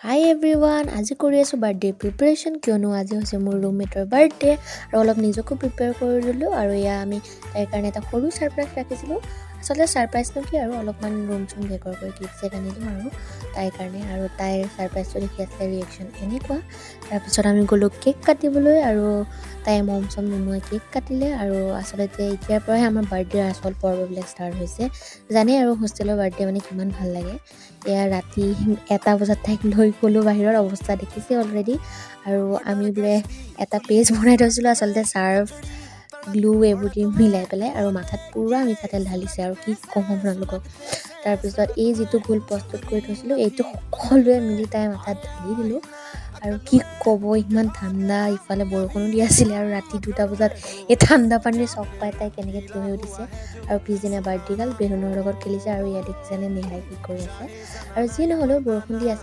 হাই everyone, আজি কৰি আছোঁ বাৰ্থডে প্ৰিপাৰেশ্যন কিয়নো আজি হৈছে মোৰ ৰুমমেটৰ বাৰ্থডে আৰু অলপ নিজকো প্ৰিপেয়াৰ কৰি দিলোঁ। আৰু এয়া আমি তাইৰ কাৰণে এটা সৰু ছাৰপ্ৰাইজ ৰাখিছিলোঁ। আচলতে ছাৰপ্ৰাইজটো কি আৰু অলপমান ৰুম চুম ডেকৰ কৰি গিফ্ট চেট আনি দিম আৰু তাইৰ কাৰণে। আৰু তাইৰ ছাৰপ্ৰাইজটো দেখি আছিলে ৰিয়েকশ্যন এনেকুৱা। তাৰপিছত আমি গ'লোঁ কেক কাটিবলৈ আৰু তাই মম চম নুমুৱাই কেক কাটিলে। আৰু আচলতে এতিয়াৰ পৰাই আমাৰ বাৰ্থডেৰ আচল পৰ্ববিলাক ষ্টাৰ্ট হৈছে। জানেই আৰু হোষ্টেলৰ বাৰ্থডে মানে কিমান ভাল লাগে। এয়া ৰাতি 1টা বজাত তাইক লৈ গ'লোঁ বাহিৰৰ অৱস্থা দেখিছে অলৰেডি। আৰু আমি বোলে এটা পেজ বনাই থৈছিলোঁ আচলতে চাৰ্ফ গ্লু এইবোৰ দি মিলাই পেলাই, আৰু মাথাত পূৰা মিঠাতেল ঢালিছে আৰু কি ক'ম আপোনালোকক। তাৰপিছত এই যিটো ঘোল প্ৰস্তুত কৰি থৈছিলোঁ এইটো সকলোৱে মিলি তাইৰ মাথাত ঢালি দিলোঁ। আৰু কি ক'ব, ইমান ঠাণ্ডা, ইফালে বৰষুণো দি আছিলে আৰু ৰাতি 2টা বজাত এই ঠাণ্ডা পানীৰ চক পাই তাই কেনেকৈ থিয় হৈ উঠিছে। আৰু পিছদিনা বাৰ্থডে গাল বেলুনৰ লগত খেলিছে। আৰু ইয়াত দেখিছেনে নেহাই কি কৰি আছে। আৰু যি নহ'লেও বৰষুণ দি আছে